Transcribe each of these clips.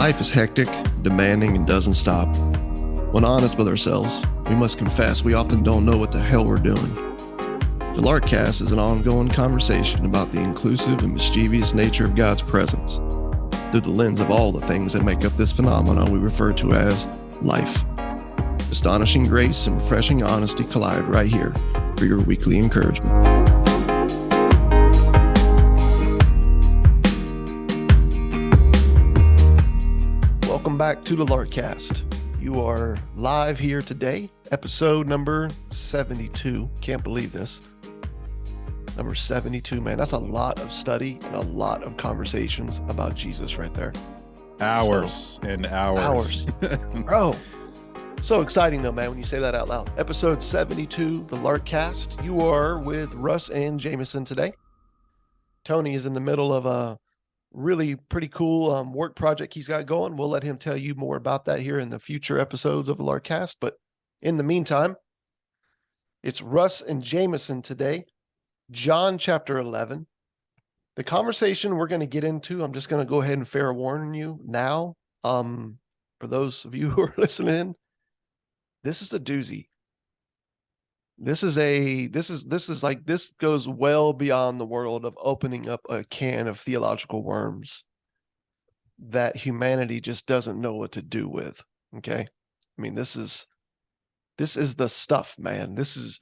Life is hectic, demanding, and doesn't stop. When honest with ourselves, we must confess we often don't know what the hell we're doing. The Larkcast is an ongoing conversation about the inclusive and mischievous nature of God's presence through the lens of all the things that make up this phenomenon we refer to as life. Astonishing grace and refreshing honesty collide right here for your weekly encouragement. Welcome back to the Larkcast. You are live here today, episode number 72. Can't believe this. Number 72, man. That's a lot of study and a lot of conversations about Jesus right there. Hours and hours. Bro. So exciting though, man, when you say that out loud. Episode 72, the Larkcast. You are with Russ and Jameson today. Tony is in the middle of a really pretty cool work project he's got going. We'll let him tell you more about that here in the future episodes of the Larkcast. But in the meantime, it's Russ and Jameson today. John chapter 11. The conversation we're going to get into, I'm just going to go ahead and fair warn you now. For those of you who are listening, this is a doozy. This goes well beyond the world of opening up a can of theological worms that humanity just doesn't know what to do with. Okay. I mean, this is the stuff, man. This is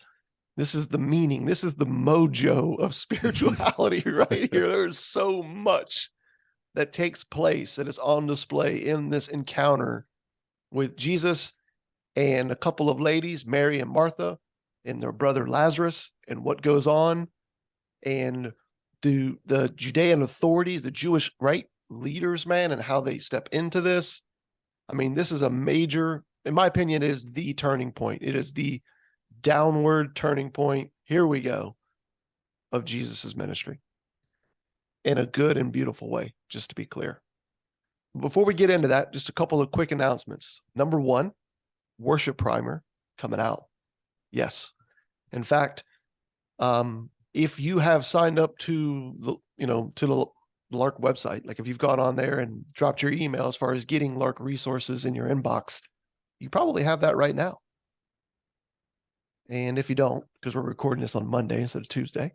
the meaning. This is the mojo of spirituality right here. There's so much that takes place that is on display in this encounter with Jesus and a couple of ladies, Mary and Martha, and their brother Lazarus, and what goes on, and the Judean authorities, the Jewish leaders, man, and how they step into this. I mean, this is a major, in my opinion, it is the turning point. It is the downward turning point. Here we go, of Jesus's ministry in a good and beautiful way, just to be clear. Before we get into that, just a couple of quick announcements. Number one, worship primer coming out. Yes. In fact, if you have signed up to the Lark website, like if you've gone on there and dropped your email as far as getting Lark resources in your inbox, you probably have that right now. And if you don't, because we're recording this on Monday instead of Tuesday,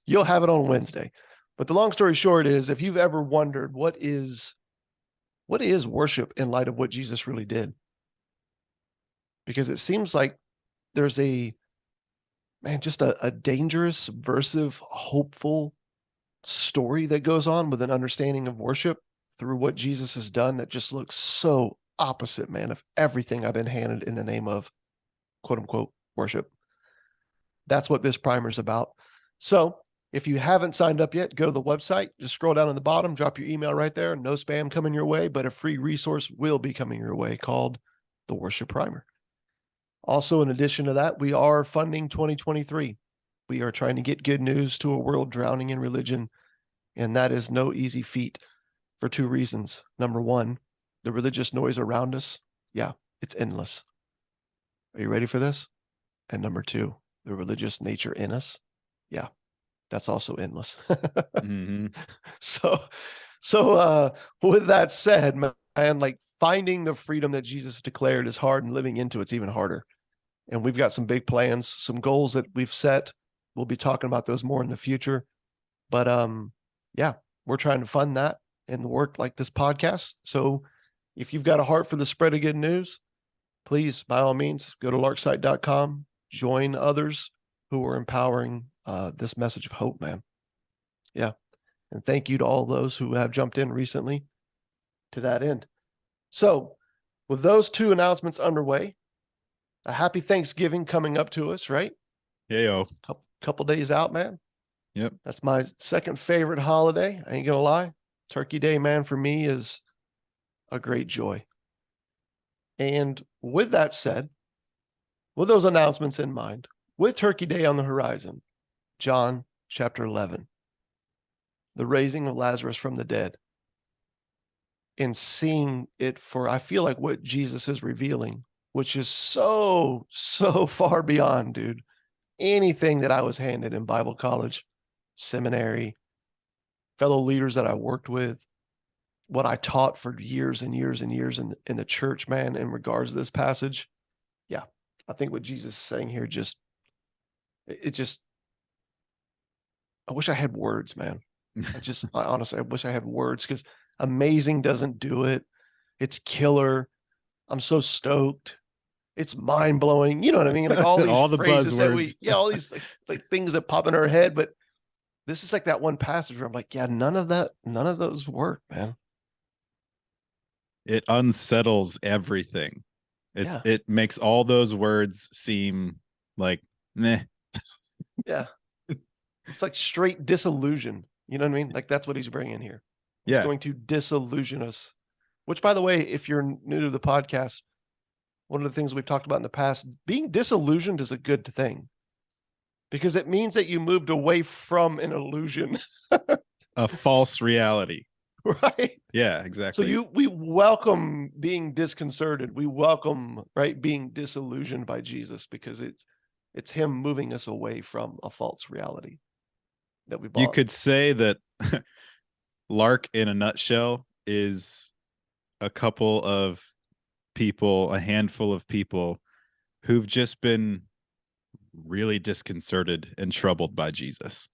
you'll have it on Wednesday. But the long story short is, if you've ever wondered what is worship in light of what Jesus really did, because it seems like there's just a dangerous, subversive, hopeful story that goes on with an understanding of worship through what Jesus has done that just looks so opposite, man, of everything I've been handed in the name of quote unquote worship. That's what this primer is about. So if you haven't signed up yet, go to the website, just scroll down on the bottom, drop your email right there. No spam coming your way, but a free resource will be coming your way called the Worship Primer. Also, in addition to that, we are funding 2023. We are trying to get good news to a world drowning in religion, and that is no easy feat for two reasons. Number one, the religious noise around us, it's endless. Are you ready for this? And number two, the religious nature in us, that's also endless. Mm-hmm. So with that said, man, like finding the freedom that Jesus declared is hard, and living into it's even harder. And we've got some big plans, some goals that we've set. We'll be talking about those more in the future. But we're trying to fund that and the work like this podcast. So if you've got a heart for the spread of good news, please, by all means, go to larksite.com, join others who are empowering this message of hope, man. Yeah. And thank you to all those who have jumped in recently to that end. So with those two announcements underway, a happy Thanksgiving coming up to us, right? Yeah. Couple days out, man. Yep. That's my second favorite holiday. I ain't gonna lie. Turkey Day, man, for me is a great joy. And with that said, with those announcements in mind, with Turkey Day on the horizon, John chapter 11, the raising of Lazarus from the dead, and seeing it for, I feel like what Jesus is revealing, which is so far beyond, dude, anything that I was handed in Bible college, seminary, fellow leaders that I worked with, what I taught for years and years and years in the church, man, in regards to this passage. Yeah, I think what Jesus is saying here it just, I wish I had words, man. I honestly, I wish I had words, because amazing doesn't do it. It's killer. I'm so stoked. It's mind blowing. You know what I mean? Like all these All the phrases that buzzwords. all these like things that pop in our head. But this is like that one passage where I'm like, yeah, none of those work, man. It unsettles everything. Yeah. It makes all those words seem like meh. Yeah. It's like straight disillusion. You know what I mean? Like that's what he's bringing here. He's Yeah. going to disillusion us. Which, by the way, if you're new to the podcast, one of the things we've talked about in the past, being disillusioned is a good thing, because it means that you moved away from an illusion. A false reality. Right? Yeah, So exactly. we welcome being disconcerted. We welcome, right, being disillusioned by Jesus, because it's him moving us away from a false reality that we You bought. could say that Lark in a nutshell is a couple of people, a handful of people who've just been really disconcerted and troubled by Jesus.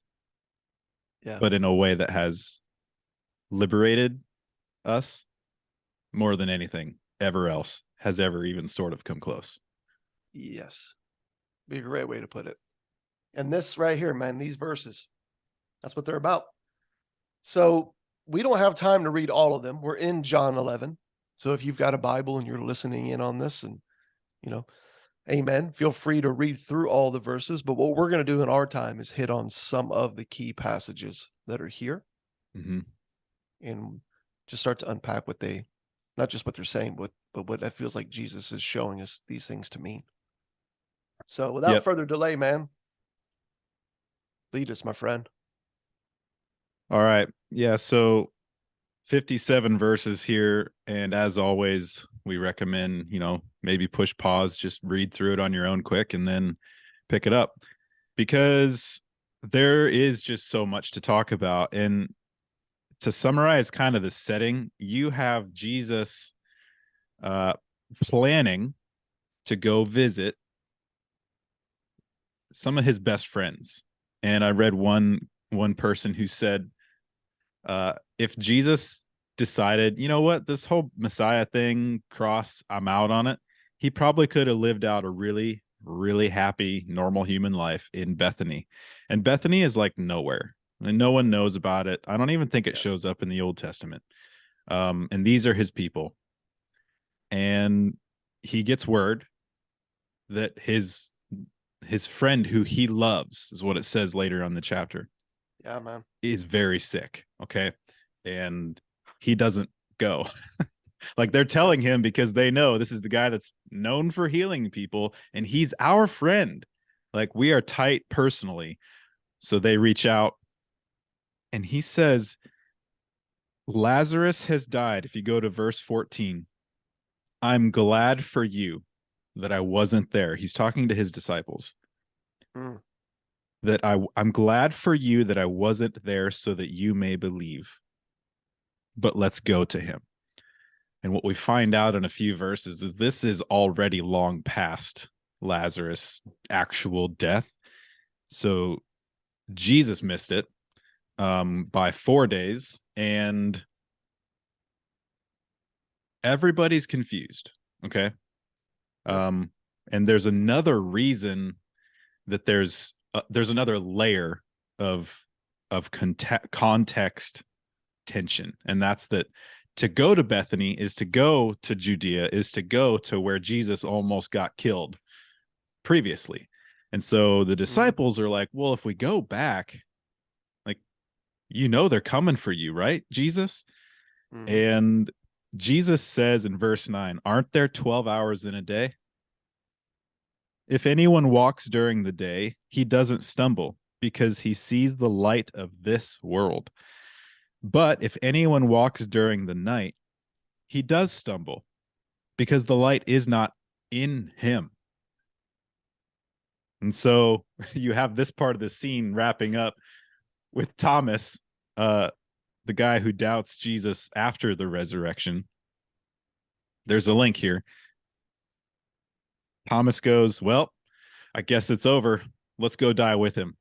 Yeah. But in a way that has liberated us more than anything ever else has ever even sort of come close. Yes. Be a great way to put it. And this right here, man, these verses, that's what they're about. So we don't have time to read all of them. We're in John 11. So if you've got a Bible and you're listening in on this, and, you know, amen, feel free to read through all the verses. But what we're going to do in our time is hit on some of the key passages that are here, and just start to unpack what they, not just what they're saying, but what it feels like Jesus is showing us these things to mean. So without further delay, man, lead us, my friend. All right. Yeah. So 57 verses here. And as always, we recommend, maybe push pause, just read through it on your own quick and then pick it up, because there is just so much to talk about. And to summarize kind of the setting, you have Jesus planning to go visit some of his best friends. And I read one person who said, if Jesus decided, you know what, this whole Messiah thing, cross, I'm out on it, he probably could have lived out a really, really happy, normal human life in Bethany. And Bethany is like nowhere, and no one knows about it. I don't even think it shows up in the Old Testament. And these are his people. And he gets word that his friend who he loves, is what it says later on the chapter, Yeah, man, is very sick. Okay. And he doesn't go. Like, they're telling him because they know this is the guy that's known for healing people, and he's our friend. Like, we are tight personally. So they reach out, and he says, Lazarus has died. If you go to verse 14, I'm glad for you that I wasn't there. He's talking to his disciples. That I'm glad for you that I wasn't there so that you may believe. But let's go to him. And what we find out in a few verses is this is already long past Lazarus' actual death. So Jesus missed it by 4 days, and everybody's confused. Okay. And there's another reason that there's another layer of context tension, and that's that to go to Bethany is to go to Judea, is to go to where Jesus almost got killed previously. And so the disciples are like, well, if we go back, like, they're coming for you, right, Jesus? And Jesus says in verse 9, aren't there 12 hours in a day? If anyone walks during the day, he doesn't stumble because he sees the light of this world. But if anyone walks during the night, he does stumble because the light is not in him. And so you have this part of the scene wrapping up with Thomas, the the guy who doubts Jesus after the resurrection. There's a link here. Thomas goes, well, I guess it's over. Let's go die with him.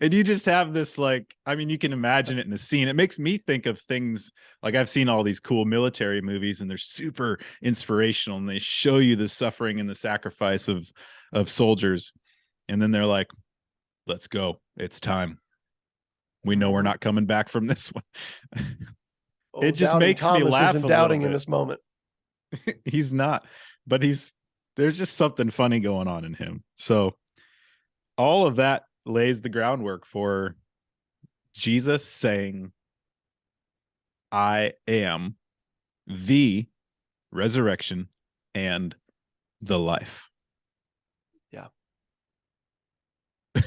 And you just have this, like, I mean, you can imagine it in the scene. It makes me think of things like I've seen all these cool military movies, and they're super inspirational, and they show you the suffering and the sacrifice of soldiers. And then they're like, let's go. It's time. We know we're not coming back from this one. It just makes Thomas me laugh isn't a doubting little in bit. this moment. He's not, but there's just something funny going on in him. So all of that lays the groundwork for Jesus saying, I am the resurrection and the life. Yeah.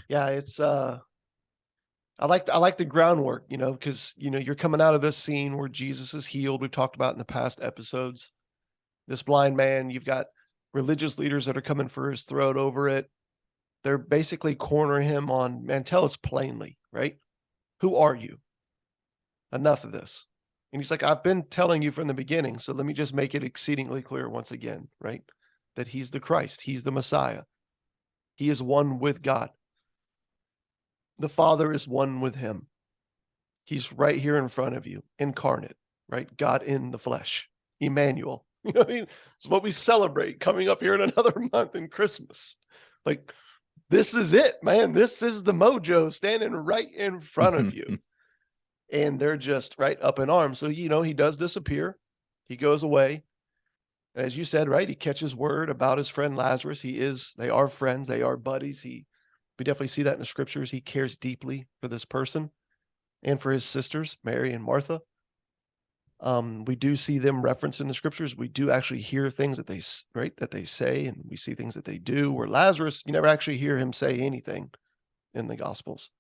Yeah, it's I like the groundwork, because you're coming out of this scene where Jesus is healed. We've talked about in the past episodes. This blind man, you've got religious leaders that are coming for his throat over it. They're basically cornering him on, man, tell us plainly, right? Who are you? Enough of this. And he's like, I've been telling you from the beginning, so let me just make it exceedingly clear once again, right? That he's the Christ, he's the Messiah. He is one with God. The Father is one with him. He's right here in front of you, incarnate, right? God in the flesh, Emmanuel. You know what I mean? It's what we celebrate coming up here in another month in Christmas. Like, this is it, man. This is the mojo standing right in front of you. And they're just right up in arms. So, he does disappear. He goes away. As you said, right? He catches word about his friend Lazarus. They are friends. They are buddies. We definitely see that in the scriptures. He cares deeply for this person and for his sisters, Mary and Martha. We do see them referenced in the scriptures. We do actually hear things that they say, and we see things that they do. Where Lazarus, you never actually hear him say anything in the Gospels.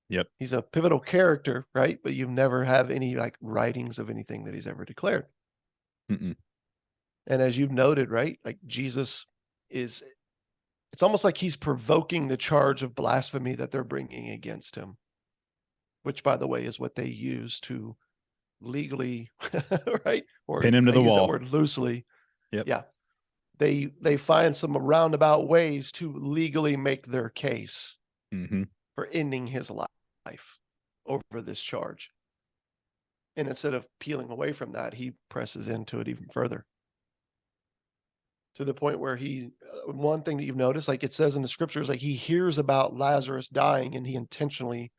Yep. He's a pivotal character, right? But you never have any like writings of anything that he's ever declared. Mm-mm. And as you've noted, right? Like it's almost like he's provoking the charge of blasphemy that they're bringing against him, which, by the way, is what they use to legally, right? Or Pin him to I the use wall. that word loosely. Yep. Yeah. They find some roundabout ways to legally make their case for ending his life over this charge. And instead of peeling away from that, he presses into it even further. To the point where one thing that you've noticed, like it says in the scriptures, like he hears about Lazarus dying and he intentionally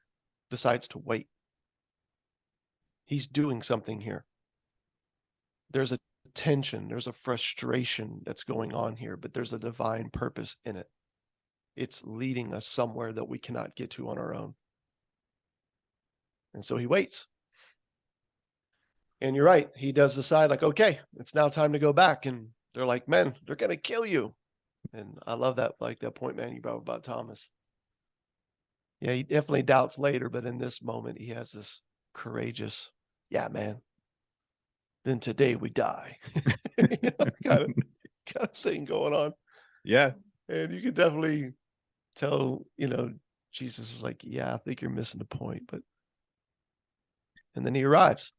decides to wait. He's doing something here. There's a tension, there's a frustration that's going on here, but there's a divine purpose in it. It's leading us somewhere that we cannot get to on our own. And so he waits. And you're right. He does decide, like, okay, it's now time to go back. And they're like, man, they're going to kill you. And I love that, like that point, man, you brought about Thomas. Yeah, he definitely doubts later, but in this moment, he has this courageous, yeah, man, then today we die. kind of thing going on. Yeah. And you can definitely tell, Jesus is like, yeah, I think you're missing the point. And then he arrives.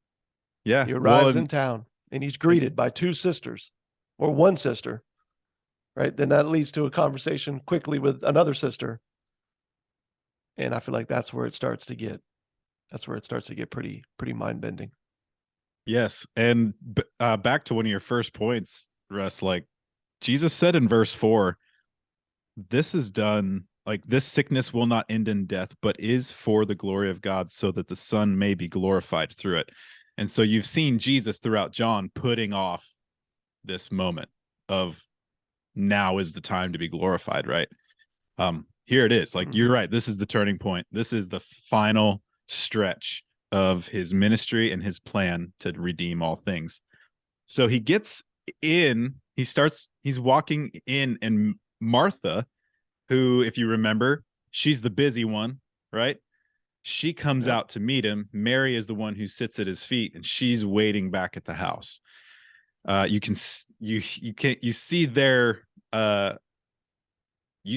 Yeah. He arrives in town and he's greeted by two sisters or one sister, right? Then that leads to a conversation quickly with another sister. And I feel like that's where it starts to get pretty mind bending. Yes. And back to one of your first points, Russ, like Jesus said in verse 4, this is done, like this sickness will not end in death, but is for the glory of God, so that the Son may be glorified through it. And so you've seen Jesus throughout John putting off this moment of now is the time to be glorified, right? Here it is. Like, you're right. This is the turning point. This is the final stretch of his ministry and his plan to redeem all things. So he gets in, he's walking in, and Martha, who, if you remember, she's the busy one, right? She comes out to meet him. Mary is the one who sits at his feet, and she's waiting back at the house. You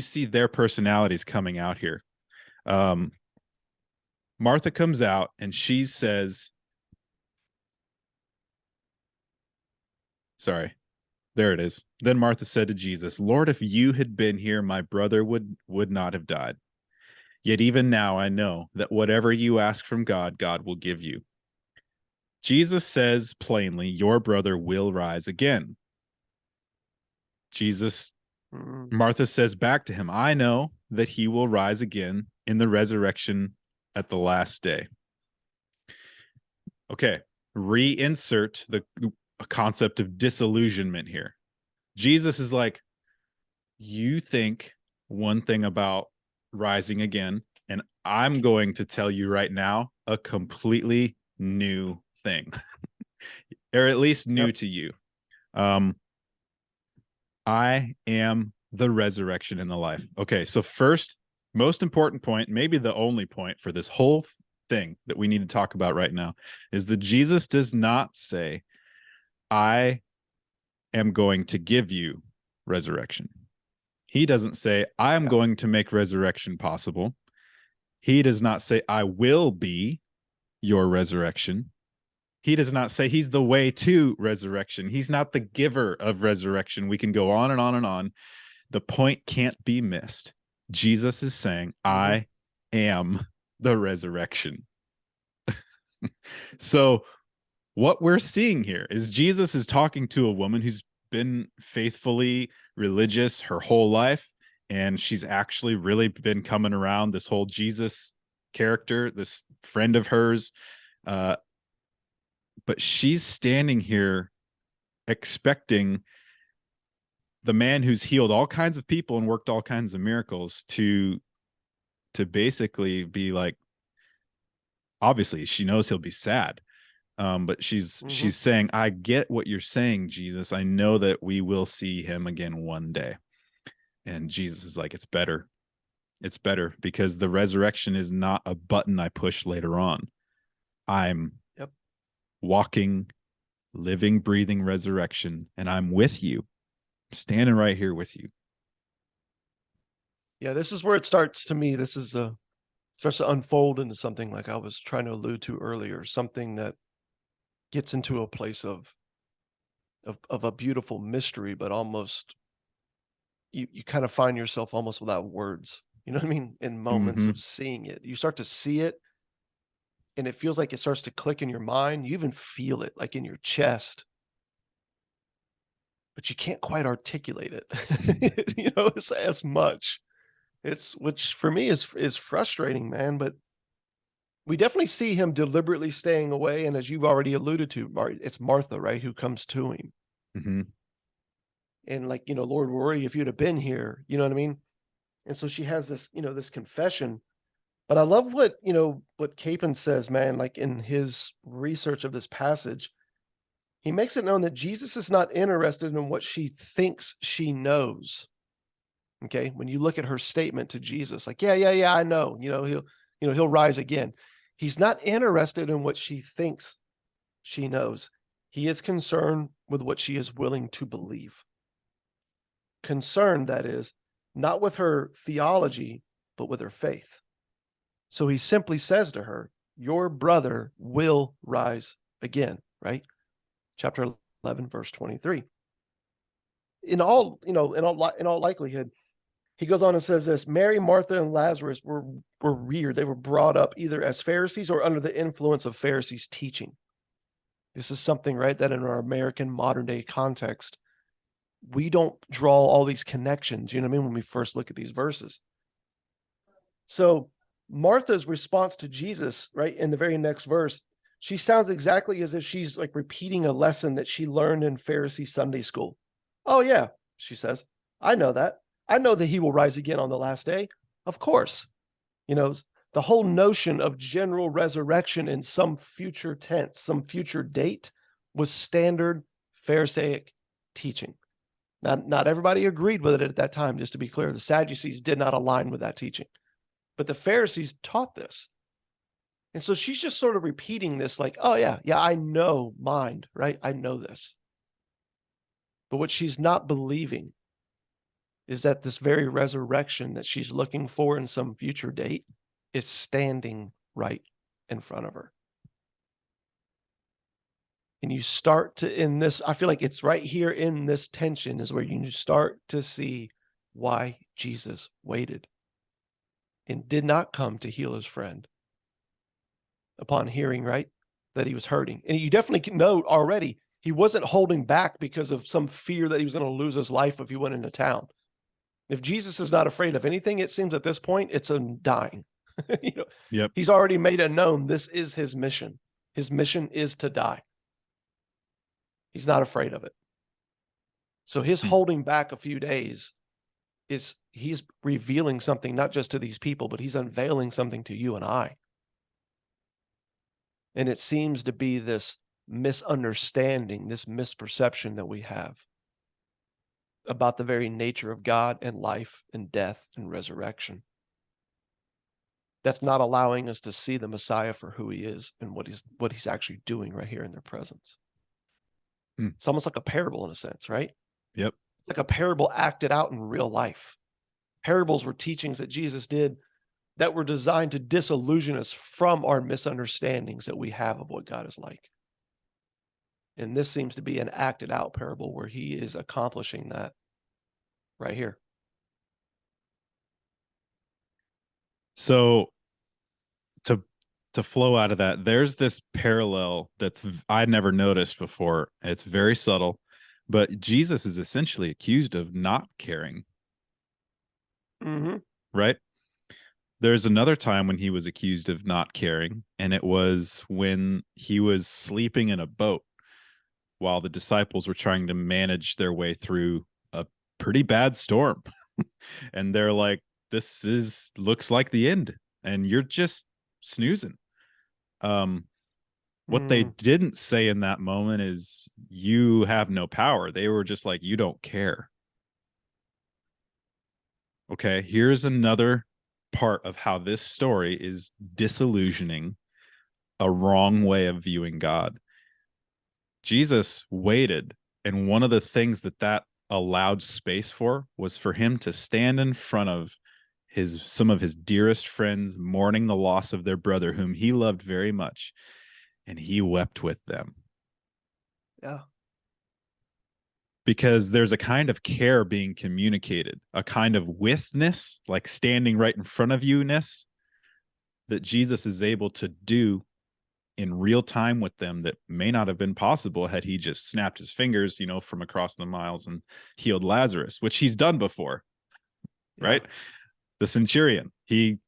see their personalities coming out here. Martha comes out and she says, sorry, there it is. Then Martha said to Jesus, Lord, if you had been here, my brother would not have died. Yet even now I know that whatever you ask from God, God will give you. Jesus says plainly, your brother will rise again. Martha says back to him, I know that he will rise again in the resurrection at the last day. Okay, reinsert the concept of disillusionment here. Jesus is like, you think one thing about rising again, and I'm going to tell you right now a completely new thing, or at least new to you. I am the resurrection and the life. Okay, so first, most important point, maybe the only point for this whole thing that we need to talk about right now, is that Jesus does not say, I am going to give you resurrection. He doesn't say, I'm going to make resurrection possible. He does not say, I will be your resurrection. He does not say he's the way to resurrection. He's not the giver of resurrection. We can go on and on and on. The point can't be missed. Jesus is saying, I am the resurrection. So what we're seeing here is Jesus is talking to a woman who's been faithfully religious her whole life, and she's actually really been coming around this whole Jesus character, this friend of hers. But she's standing here expecting the man who's healed all kinds of people and worked all kinds of miracles to basically be like, obviously she knows he'll be sad. But she's saying, I get what you're saying, Jesus. I know that we will see him again one day. And Jesus is like, it's better. It's better because the resurrection is not a button I push later on. I'm walking, living, breathing resurrection, and I'm with you, standing right here with you. Yeah, this is where it starts to me. This is starts to unfold into something like I was trying to allude to earlier, something that gets into a place of a beautiful mystery, but almost you kind of find yourself almost without words. You know what I mean? In moments of seeing it, you start to see it, and it feels like it starts to click in your mind. You even feel it like in your chest, but you can't quite articulate it. You know, it's as much. It's which for me is frustrating, man. But we definitely see him deliberately staying away, and as you've already alluded to, it's Martha, right, who comes to him. And like, you know, Lord, worry if you'd have been here, you know what I mean? And so she has this, you know, this confession. But I love what, you know, what Capon says, man, like in his research of this passage, he makes it known that Jesus is not interested in what she thinks she knows. Okay. When you look at her statement to Jesus, like, yeah, I know, he'll rise again. He's not interested in what she thinks she knows. He is concerned with what she is willing to believe. Concerned, that is, not with her theology, but with her faith. So he simply says to her, your brother will rise again, right? Chapter 11, verse 23. In all likelihood, he goes on and says this, Mary, Martha, and Lazarus were reared. They were brought up either as Pharisees or under the influence of Pharisees' teaching. This is something, right, that in our American modern day context, we don't draw all these connections, you know what I mean, when we first look at these verses. So Martha's response to Jesus, right, in the very next verse, she sounds exactly as if she's like repeating a lesson that she learned in Pharisee Sunday school. Oh yeah, she says, I know that. I know that he will rise again on the last day. Of course. You know, the whole notion of general resurrection in some future tense, some future date was standard Pharisaic teaching. Not everybody agreed with it at that time, just to be clear. The Sadducees did not align with that teaching, but the Pharisees taught this. And so she's just sort of repeating this like, oh yeah, I know mind, right? I know this. But what she's not believing is that this very resurrection that she's looking for in some future date is standing right in front of her. And you start to, in this, I feel like it's right here in this tension is where you start to see why Jesus waited and did not come to heal his friend upon hearing, right, that he was hurting. And you definitely can note already, he wasn't holding back because of some fear that he was going to lose his life if he went into town. If Jesus is not afraid of anything, it seems at this point, it's him dying. Yep. He's already made it known this is his mission. His mission is to die. He's not afraid of it. So his holding back a few days is he's revealing something, not just to these people, but he's unveiling something to you and I. And it seems to be this misunderstanding, this misperception that we have about the very nature of God and life and death and resurrection. That's not allowing us to see the Messiah for who he is and what he's actually doing right here in their presence. It's almost like a parable in a sense, right? Yep. It's like a parable acted out in real life. Parables were teachings that Jesus did that were designed to disillusion us from our misunderstandings that we have of what God is like. And this seems to be an acted out parable where he is accomplishing that right here. So to flow out of that, there's this parallel that's I'd never noticed before. It's very subtle, but Jesus is essentially accused of not caring. Mm-hmm. Right? There's another time when he was accused of not caring, and it was when he was sleeping in a boat while the disciples were trying to manage their way through a pretty bad storm. And they're like, this looks like the end, and you're just snoozing. What they didn't say in that moment is, you have no power. They were just like, you don't care. Okay, here's another part of how this story is disillusioning a wrong way of viewing God. Jesus waited, and one of the things that allowed space for was for him to stand in front of some of his dearest friends mourning the loss of their brother whom he loved very much, and he wept with them. Yeah. Because there's a kind of care being communicated, a kind of withness, like standing right in front of you-ness, that Jesus is able to do in real time with them that may not have been possible had he just snapped his fingers, from across the miles and healed Lazarus, which he's done before. Yeah. Right? The centurion, the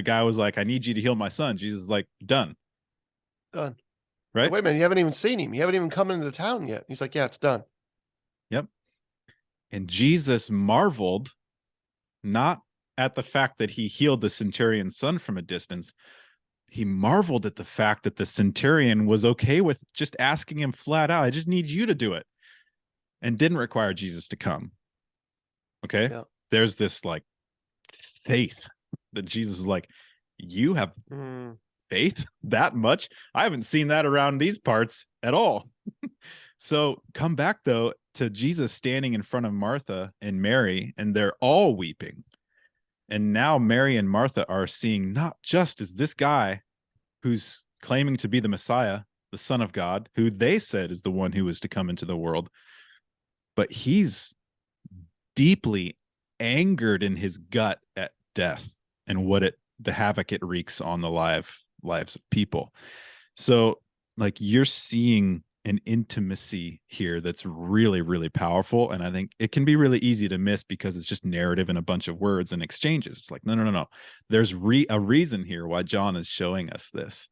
guy was like, I need you to heal my son. Jesus is like, done. Done. Right? Like, wait a minute, you haven't even seen him. You haven't even come into town yet. He's like, yeah, it's done. Yep. And Jesus marveled not at the fact that he healed the centurion's son from a distance. He marveled at the fact that the centurion was okay with just asking him flat out, I just need you to do it, and didn't require Jesus to come. Okay. Yeah. There's this like faith that Jesus is like, you have faith that much? I haven't seen that around these parts at all. So come back though to Jesus standing in front of Martha and Mary, and they're all weeping. And now Mary and Martha are seeing not just as this guy who's claiming to be the Messiah, the Son of God, who they said is the one who was to come into the world, but he's deeply angered in his gut at death and the havoc it wreaks on the lives of people. So like you're seeing an intimacy here that's really, really powerful. And I think it can be really easy to miss because it's just narrative and a bunch of words and exchanges. It's like, no. There's a reason here why John is showing us this,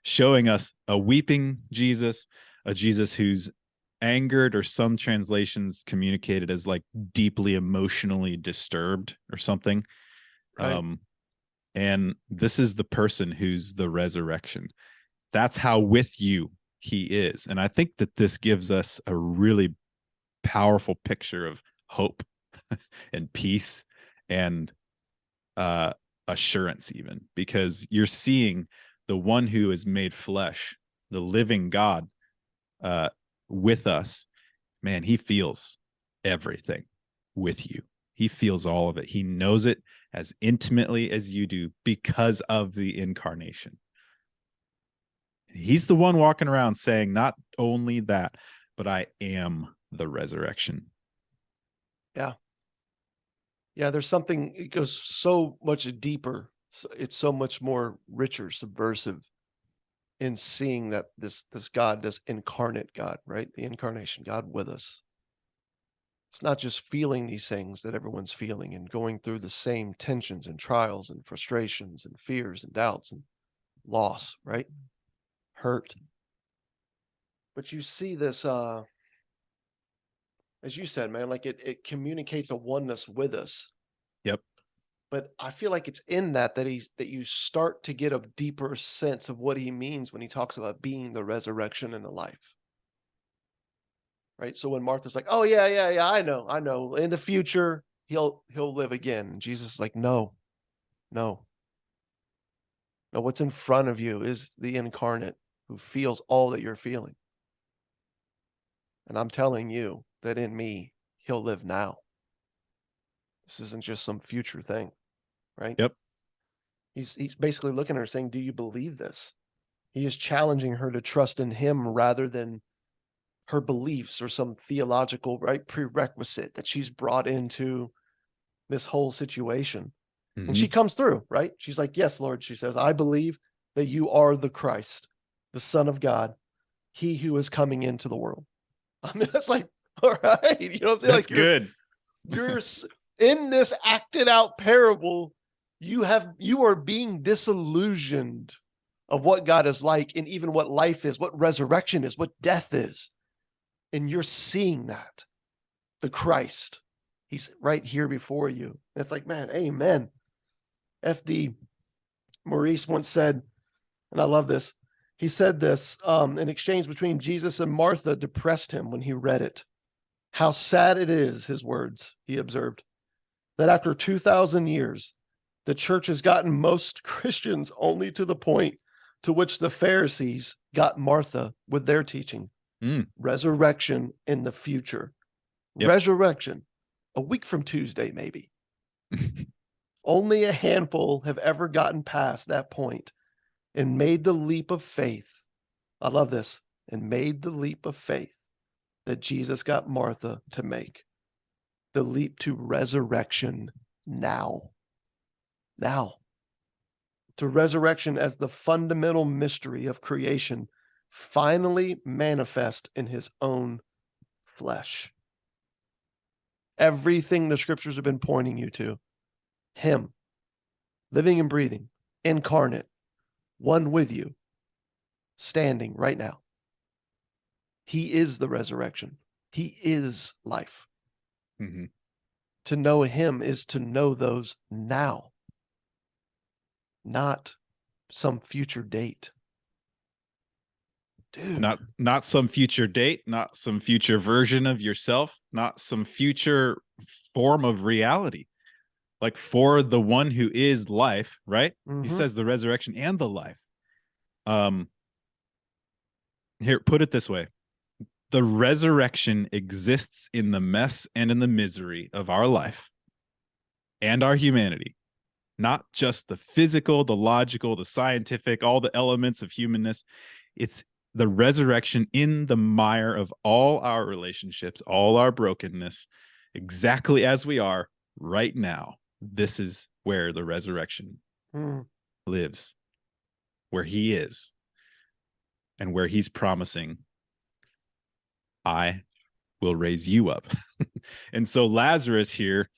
showing us a weeping Jesus, a Jesus who's angered, or some translations communicated as like deeply emotionally disturbed or something. Right. And this is the person who's the resurrection. That's how with you he is. And I think that this gives us a really powerful picture of hope and peace and assurance, even because you're seeing the one who is made flesh, the living God, with us. Man, he feels everything with you. He feels all of it. He knows it as intimately as you do because of the incarnation. He's the one walking around saying, not only that, but I am the resurrection. Yeah. Yeah, there's something, it goes so much deeper. It's so much more richer, subversive in seeing that this God, this incarnate God, right? The incarnation, God with us. It's not just feeling these things that everyone's feeling and going through the same tensions and trials and frustrations and fears and doubts and loss, right? Hurt. But you see this, as you said, man, like it communicates a oneness with us. Yep. But I feel like it's in that that you start to get a deeper sense of what he means when he talks about being the resurrection and the life. Right? So when Martha's like, "Oh yeah, I know. In the future, he'll live again." And Jesus is like, "No. No. No, what's in front of you is the incarnate who feels all that you're feeling. And I'm telling you that in me, he'll live now. This isn't just some future thing." Right? Yep. He's basically looking at her saying, "Do you believe this?" He is challenging her to trust in him rather than her beliefs or some theological, right, prerequisite that she's brought into this whole situation. And she comes through, right? She's like, "Yes, Lord," she says, "I believe that you are the Christ, the Son of God, he who is coming into the world." I mean, that's like, all right, you know what I'm saying? That's Like good. you're in this acted out parable, you are being disillusioned of what God is like and even what life is, what resurrection is, what death is. And you're seeing that. The Christ. He's right here before you. And it's like, man, amen. F.D. Maurice once said, and I love this, he said this, an exchange between Jesus and Martha depressed him when he read it. "How sad it is," his words, he observed, "that after 2,000 years, the church has gotten most Christians only to the point to which the Pharisees got Martha with their teaching. Resurrection in the future. Yep. Resurrection. A week from Tuesday, maybe." Only a handful have ever gotten past that point and made the leap of faith. I love this. And made the leap of faith that Jesus got Martha to make. The leap to resurrection now. Now. To resurrection as the fundamental mystery of creation finally manifest in his own flesh. Everything the scriptures have been pointing you to, him, living and breathing, incarnate, one with you, standing right now. He is the resurrection. He is life. To know him is to know those now, not some future date. Dude. Not some future date, not some future version of yourself, not some future form of reality. Like for the one who is life, right? He says the resurrection and the life. Here, put it this way. The resurrection exists in the mess and in the misery of our life and our humanity. Not just the physical, the logical, the scientific, all the elements of humanness. It's the resurrection in the mire of all our relationships, all our brokenness, exactly as we are right now. This is where the resurrection lives, where he is, and where he's promising, I will raise you up. And so Lazarus here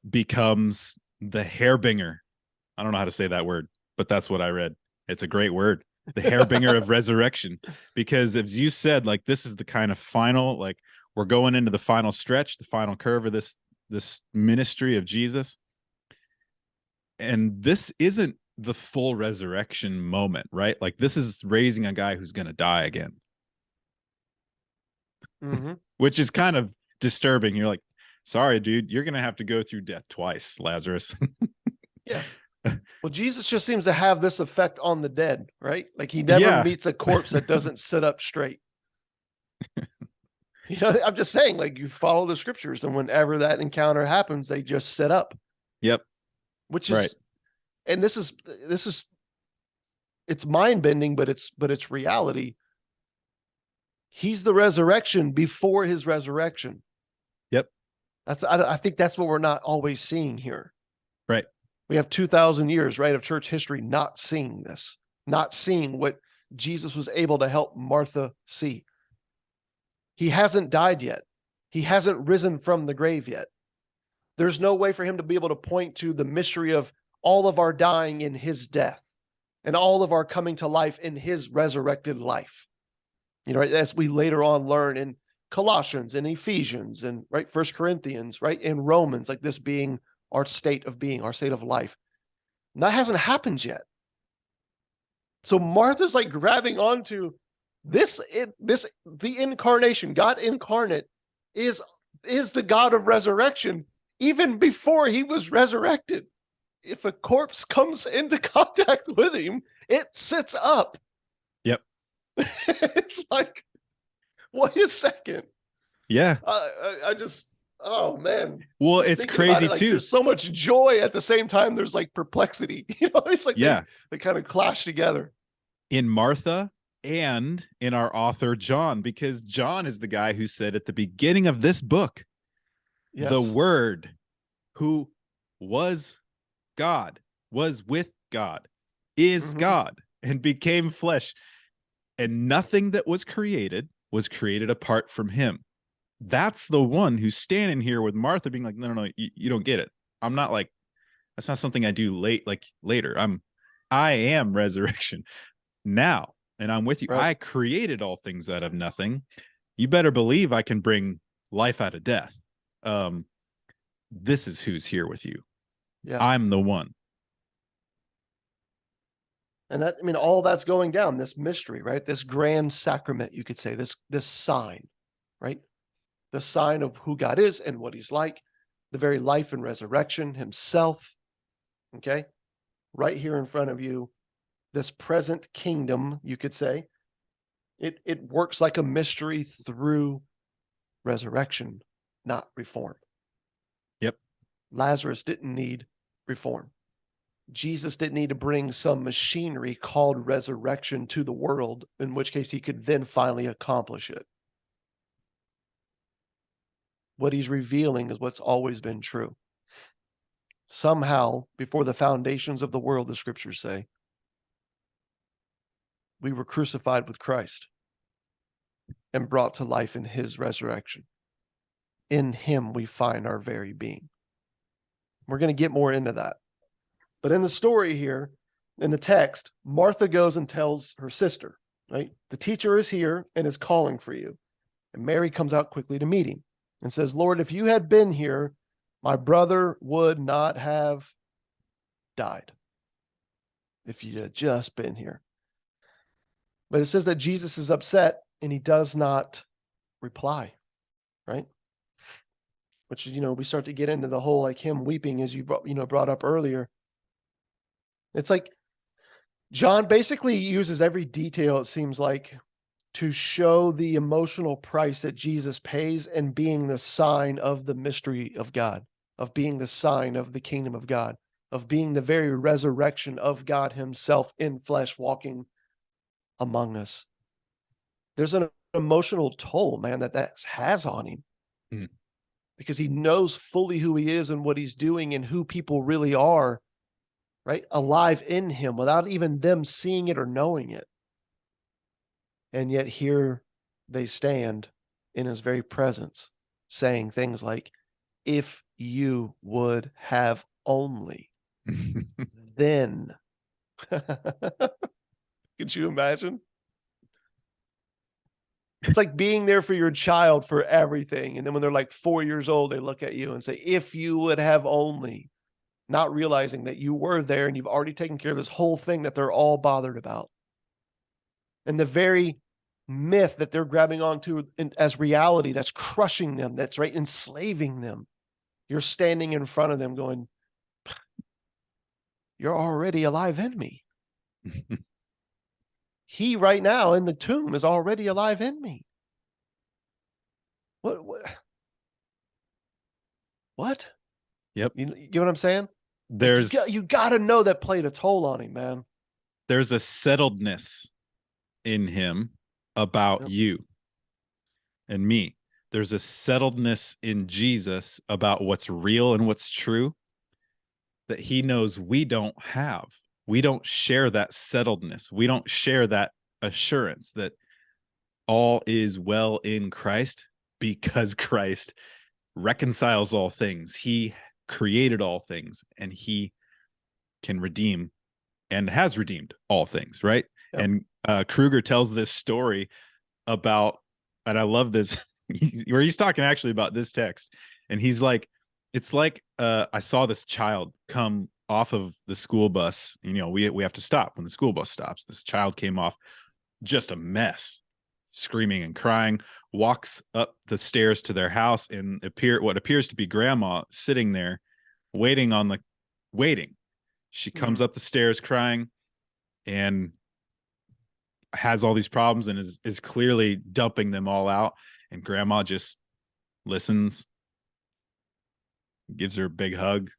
becomes the hairbringer. I don't know how to say that word, but that's what I read. It's a great word. The hairbringer of resurrection. Because as you said, like this is the kind of final, like we're going into the final stretch, the final curve of this ministry of Jesus. And this isn't the full resurrection moment, right? Like this is raising a guy who's going to die again. Which is kind of disturbing. You're like, sorry, dude, you're going to have to go through death twice, Lazarus. Yeah. Well, Jesus just seems to have this effect on the dead, right? Like he never meets a corpse that doesn't sit up straight. I'm just saying, like, you follow the scriptures, and whenever that encounter happens, they just sit up. Yep. Which Right. is, and this is, it's mind bending, but it's reality. He's the resurrection before his resurrection. Yep. I think that's what we're not always seeing here. Right. We have 2,000 years, right, of church history not seeing this, not seeing what Jesus was able to help Martha see. He hasn't died yet. He hasn't risen from the grave yet. There's no way for him to be able to point to the mystery of all of our dying in his death and all of our coming to life in his resurrected life. Right, as we later on learn in Colossians and Ephesians and right, 1 Corinthians, right, in Romans, like this being our state of being, our state of life. And that hasn't happened yet. So Martha's like grabbing onto this, the incarnation, God incarnate is the God of resurrection, even before he was resurrected. If a corpse comes into contact with him, it sits up. Yep. It's like, wait a second. Yeah. I just, oh man. Well, Just it's thinking about crazy it, like, too. there's so much joy at the same time. There's like perplexity. It's like Yeah. they kind of clash together. In Martha and in our author John, because John is the guy who said at the beginning of this book, Yes. the Word who was God, was with God, is God, and became flesh. And nothing that was created apart from him. That's the one who's standing here with Martha being like, no, you don't get it. I'm not like, that's not something I do later. I am resurrection now, and I'm with you. Right. I created all things out of nothing. You better believe I can bring life out of death. This is who's here with you. Yeah. I'm the one. And that, I mean, all that's going down, this mystery, right? This grand sacrament, you could say, this sign, right? The sign of who God is and what he's like, the very life and resurrection himself. Okay. Right here in front of you, this present kingdom, you could say, it works like a mystery through resurrection, not reform. Yep. Lazarus didn't need reform. Jesus didn't need to bring some machinery called resurrection to the world, in which case he could then finally accomplish it. What he's revealing is what's always been true. Somehow, before the foundations of the world, the scriptures say, we were crucified with Christ and brought to life in his resurrection. In him, we find our very being. We're going to get more into that. But in the story here, in the text, Martha goes and tells her sister, right? The teacher is here and is calling for you. And Mary comes out quickly to meet him and says, Lord, if you had been here, my brother would not have died. If you had just been here. But it says that Jesus is upset and he does not reply, right? Which, we start to get into the whole, like, him weeping, as you brought up earlier. It's like John basically uses every detail, it seems like, to show the emotional price that Jesus pays in being the sign of the mystery of God, of being the sign of the kingdom of God, of being the very resurrection of God himself in flesh walking among us. There's an emotional toll, man, that has on him. Because he knows fully who he is and what he's doing and who people really are, right? Alive in him without even them seeing it or knowing it. And yet here they stand in his very presence, saying things like, if you would have only, then. Could you imagine? It's like being there for your child for everything. And then when they're like 4 years old, they look at you and say, if you would have only, not realizing that you were there and you've already taken care of this whole thing that they're all bothered about. And the very myth that they're grabbing onto as reality, that's crushing them, that's right, enslaving them. You're standing in front of them going, you're already alive in me. He right now in the tomb is already alive in me. what? Yep. You know what I'm saying? Like There's you got to know that played a toll on him, man. there's a settledness in him about Yep. you and me. There's a settledness in Jesus about what's real and what's true that he knows we don't have. We don't share that settledness. We don't share that assurance that all is well in Christ because Christ reconciles all things. He created all things and he can redeem and has redeemed all things, right? Yep. And Kruger tells this story about, and I love this, where he's talking actually about this text. And he's like, it's like I saw this child come off of the school bus. You know, we have to stop when the school bus stops. This child came off just a mess, screaming and crying, walks up the stairs to their house and what appears to be grandma sitting there waiting. She comes up the stairs crying and has all these problems and is clearly dumping them all out. And grandma just listens, gives her a big hug.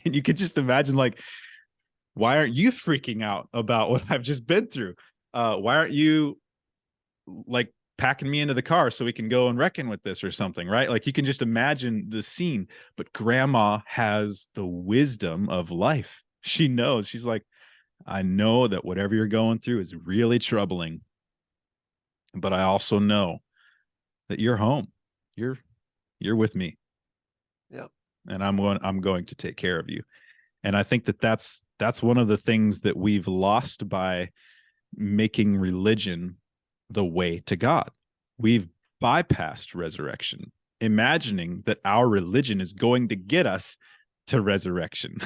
And you could just imagine, like, why aren't you freaking out about what I've just been through? Why aren't you like packing me into the car so we can go and reckon with this or something, right? Like you can just imagine the scene, but grandma has the wisdom of life. She knows. She's like, I know that whatever you're going through is really troubling, but I also know that you're home. You're with me. Yep. And I'm going to take care of you. And I think that that's one of the things that we've lost by making religion the way to God. We've bypassed resurrection, imagining that our religion is going to get us to resurrection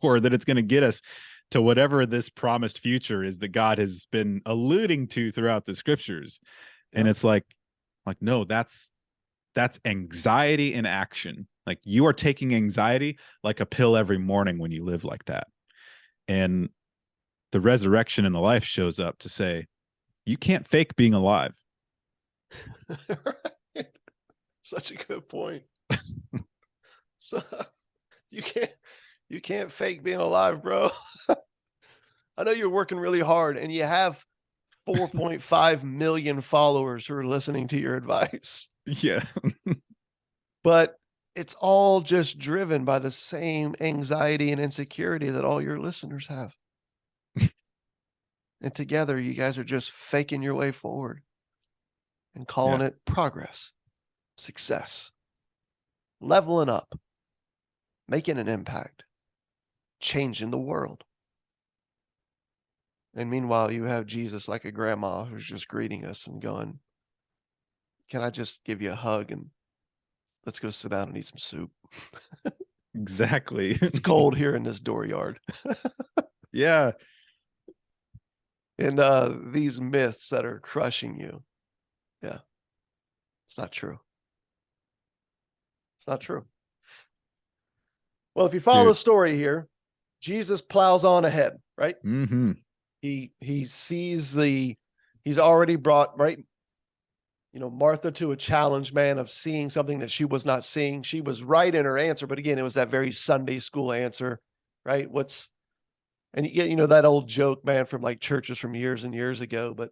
or that it's going to get us to whatever this promised future is that God has been alluding to throughout the scriptures. Yep. And it's like, no, that's anxiety in action. Like you are taking anxiety like a pill every morning when you live like that. And the resurrection in the life shows up to say, you can't fake being alive. Right. Such a good point. So you can't fake being alive, bro. I know you're working really hard and you have 4.5 million followers who are listening to your advice. Yeah. But it's all just driven by the same anxiety and insecurity that all your listeners have. And together, you guys are just faking your way forward and calling it progress, success, leveling up, making an impact, changing the world. And meanwhile, you have Jesus like a grandma who's just greeting us and going, can I just give you a hug and let's go sit down and eat some soup? Exactly. It's cold here in this dooryard. Yeah. And these myths that are crushing you. Yeah. It's not true. It's not true. Well, if you follow the story here, Jesus plows on ahead, right? Mm-hmm. He sees he's already brought, right, Martha to a challenge, man, of seeing something that she was not seeing. She was right in her answer, but again, it was that very Sunday school answer, right? And that old joke, man, from like churches from years and years ago, but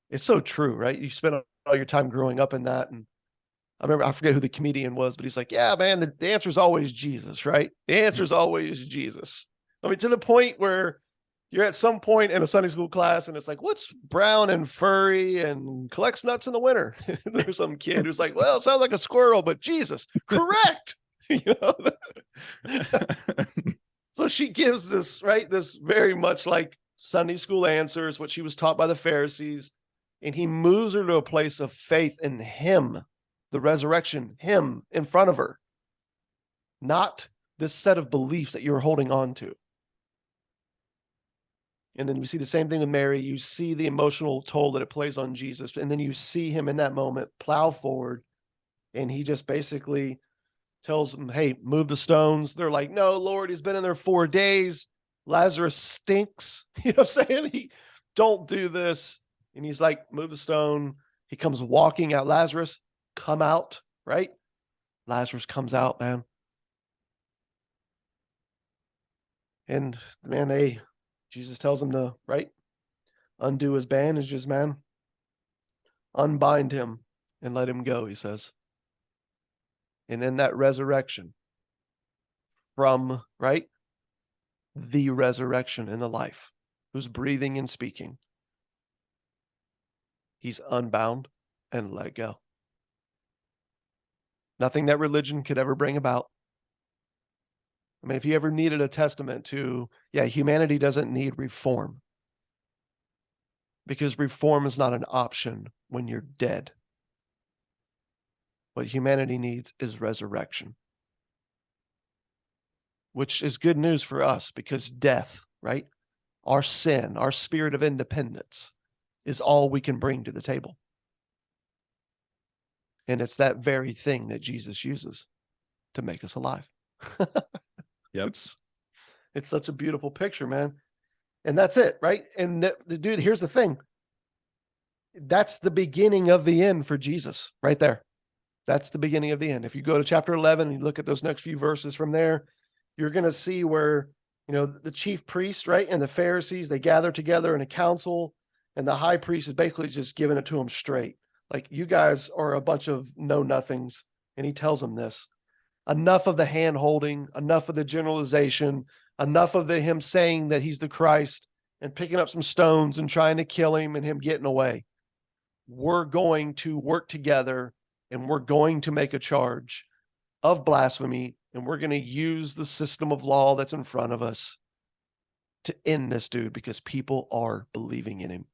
it's so true, right? You spend all your time growing up in that. And I forget who the comedian was, but he's like, yeah, man, the answer is always Jesus, right? The answer is always Jesus. I mean, to the point where you're at some point in a Sunday school class and it's like, what's brown and furry and collects nuts in the winter? There's some kid who's like, well, it sounds like a squirrel, but Jesus, correct. So she gives this, right? This very much like Sunday school answers, what she was taught by the Pharisees. And he moves her to a place of faith in him, the resurrection, him in front of her, not this set of beliefs that you're holding on to. And then we see the same thing with Mary. You see the emotional toll that it plays on Jesus. And then you see him in that moment plow forward. And he just basically tells them, hey, move the stones. They're like, no, Lord, he's been in there 4 days. Lazarus stinks. You know what I'm saying? Don't do this. And he's like, move the stone. He comes walking out. Lazarus, come out, right? Lazarus comes out, man. And man, Jesus tells him to, right, undo his bandages, man. Unbind him and let him go, he says. And in that resurrection, from, right, the resurrection in the life, who's breathing and speaking, he's unbound and let go. Nothing that religion could ever bring about. I mean, if you ever needed a testament to, humanity doesn't need reform, because reform is not an option when you're dead. What humanity needs is resurrection, which is good news for us, because death, right? Our sin, our spirit of independence is all we can bring to the table. And it's that very thing that Jesus uses to make us alive. Yep. It's such a beautiful picture, man. And that's it, right? And the dude, here's the thing. That's the beginning of the end for Jesus right there. That's the beginning of the end. If you go to chapter 11 and you look at those next few verses from there, you're going to see where, the chief priest, right, and the Pharisees, they gather together in a council, and the high priest is basically just giving it to them straight. Like, you guys are a bunch of know-nothings. And he tells them this. Enough of the hand-holding, enough of the generalization, enough of him saying that he's the Christ and picking up some stones and trying to kill him and him getting away. We're going to work together, and we're going to make a charge of blasphemy, and we're going to use the system of law that's in front of us to end this dude, because people are believing in him.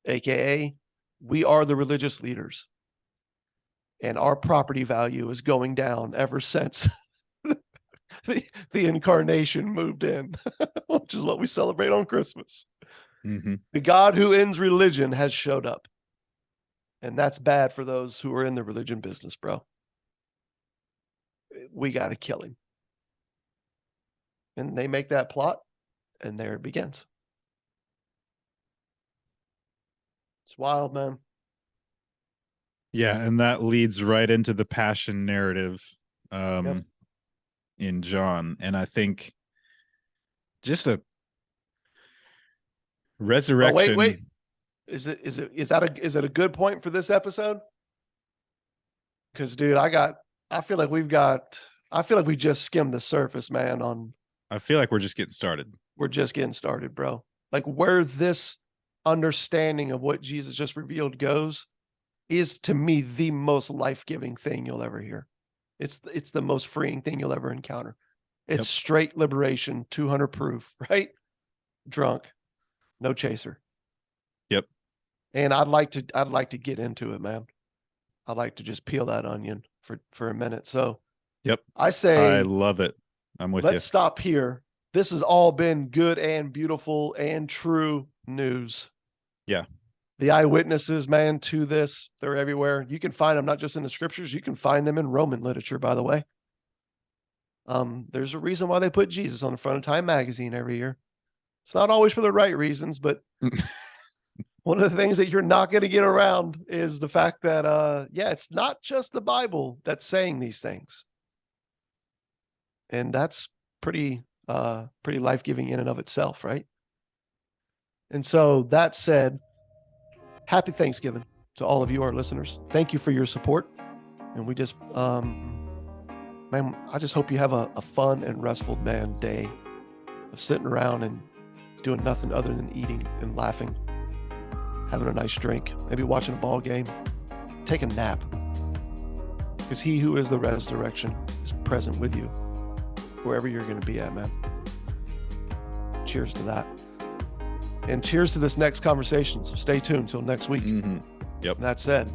AKA, we are the religious leaders, and our property value is going down ever since the incarnation moved in, which is what we celebrate on Christmas. Mm-hmm. The God who ends religion has showed up. And that's bad for those who are in the religion business, bro. We got to kill him. And they make that plot, and there it begins. It's wild, man. Yeah, and that leads right into the passion narrative in John. And I think just a resurrection. Oh, wait. Is it a good point for this episode? Because, dude, I feel like we just skimmed the surface, man. I feel like we're just getting started. We're just getting started, bro. Like, where this understanding of what Jesus just revealed goes is, to me, the most life-giving thing you'll ever hear. It's the most freeing thing you'll ever encounter. It's straight liberation, 200 proof, right? Drunk, no chaser. Yep. And I'd like to get into it, man. I'd like to just peel that onion for a minute. So, yep. I say, I love it. I'm with you. Let's stop here. This has all been good and beautiful and true news. Yeah. The eyewitnesses, man, to this, they're everywhere. You can find them not just in the scriptures, you can find them in Roman literature, by the way. There's a reason why they put Jesus on the front of Time magazine every year. It's not always for the right reasons, but one of the things that you're not going to get around is the fact that, it's not just the Bible that's saying these things. And that's pretty life-giving in and of itself, right? And so that said, happy Thanksgiving to all of you, our listeners. Thank you for your support. And we just, man, I just hope you have a fun and restful, day of sitting around and doing nothing other than eating and laughing, having a nice drink, maybe watching a ball game, take a nap. Because he who is the resurrection is present with you, wherever you're going to be at, man. Cheers to that. And cheers to this next conversation. So stay tuned till next week. Mm-hmm. Yep. That said,